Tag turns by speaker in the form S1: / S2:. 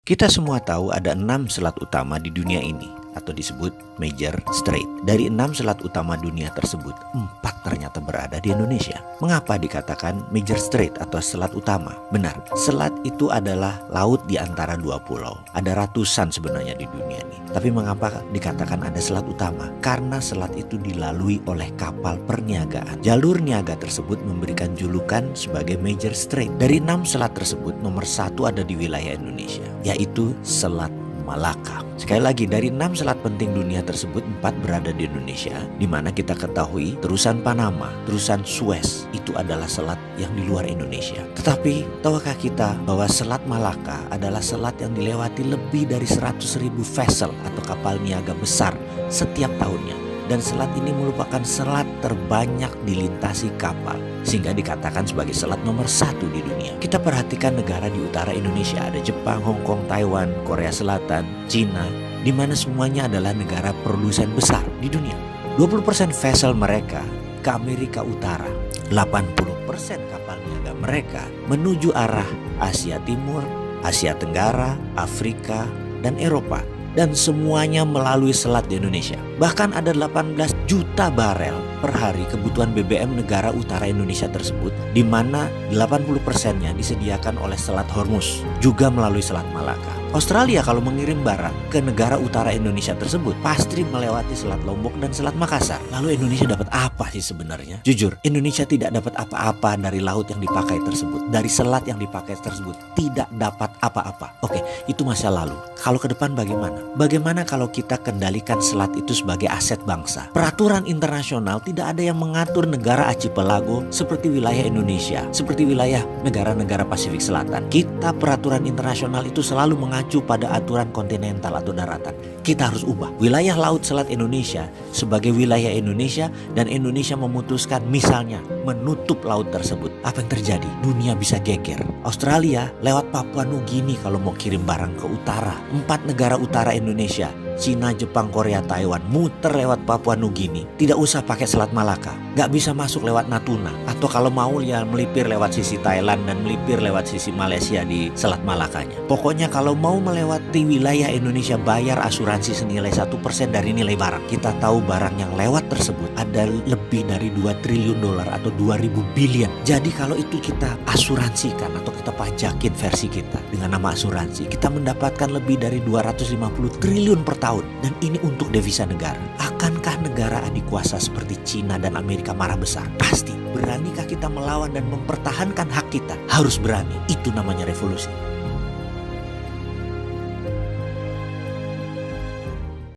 S1: Kita semua tahu ada 6 selat utama di dunia ini atau disebut Major Strait. Dari 6 selat utama dunia tersebut, 4 ternyata berada di Indonesia. Mengapa dikatakan Major Strait atau selat utama? Benar, selat itu adalah laut di antara dua pulau. Ada ratusan sebenarnya di dunia ini. Tapi mengapa dikatakan ada selat utama? Karena selat itu dilalui oleh kapal perniagaan. Jalur niaga tersebut memberikan julukan sebagai Major Strait. Dari 6 selat tersebut, nomor 1 ada di wilayah Indonesia, yaitu Selat Malaka. Sekali lagi, dari 6 selat penting dunia tersebut, 4 berada di Indonesia, di mana kita ketahui terusan Panama, terusan Suez itu adalah selat yang di luar Indonesia. Tetapi tahukah kita bahwa Selat Malaka adalah selat yang dilewati lebih dari 100.000 vessel atau kapal niaga besar setiap tahunnya. Dan selat ini merupakan selat terbanyak dilintasi kapal, sehingga dikatakan sebagai selat nomor 1 di dunia. Kita perhatikan negara di utara Indonesia, ada Jepang, Hong Kong, Taiwan, Korea Selatan, Cina, di mana semuanya adalah negara produsen besar di dunia. 20% vessel mereka ke Amerika Utara, 80% kapal niaga mereka menuju arah Asia Timur, Asia Tenggara, Afrika, dan Eropa. Dan semuanya melalui selat di Indonesia. Bahkan ada 18 juta barel per hari kebutuhan BBM negara utara Indonesia tersebut, di mana 80%-nya disediakan oleh Selat Hormuz, juga melalui Selat Malaka. Australia kalau mengirim barang ke negara utara Indonesia tersebut pasti melewati Selat Lombok dan Selat Makassar. Lalu Indonesia dapat apa sih sebenarnya? Jujur, Indonesia tidak dapat apa-apa dari laut yang dipakai tersebut, dari selat yang dipakai tersebut, tidak dapat apa-apa. Oke, itu masa lalu. Kalau ke depan bagaimana? Bagaimana kalau kita kendalikan selat itu sebagai aset bangsa? Peraturan internasional tidak ada yang mengatur negara archipelago seperti wilayah Indonesia, seperti wilayah negara-negara Pasifik Selatan. Kita peraturan internasional itu selalu mengacu pada aturan kontinental atau daratan. Kita harus ubah wilayah laut selat Indonesia sebagai wilayah Indonesia, dan Indonesia memutuskan misalnya menutup laut tersebut. Apa yang terjadi? Dunia bisa geger. Australia lewat Papua Nugini kalau mau kirim barang ke utara. 4 negara utara Indonesia, Cina, Jepang, Korea, Taiwan, muter lewat Papua Nugini. Tidak usah pakai Selat Malaka. Gak bisa masuk lewat Natuna. Atau kalau mau ya melipir lewat sisi Thailand dan melipir lewat sisi Malaysia di Selat Malakanya. Pokoknya kalau mau melewati wilayah Indonesia, bayar asuransi senilai 1% dari nilai barang. Kita tahu barang yang lewat tersebut ada lebih dari 2 triliun dolar atau 2.000 billion. Jadi kalau itu kita asuransikan atau kita pajakin versi kita dengan nama asuransi, kita mendapatkan lebih dari 250 triliun per tahun. Dan ini untuk devisa negara. Akankah negara adik kuasa seperti Cina dan Amerika marah besar? Pasti. Beranikah kita melawan dan mempertahankan hak kita? Harus berani. Itu namanya revolusi.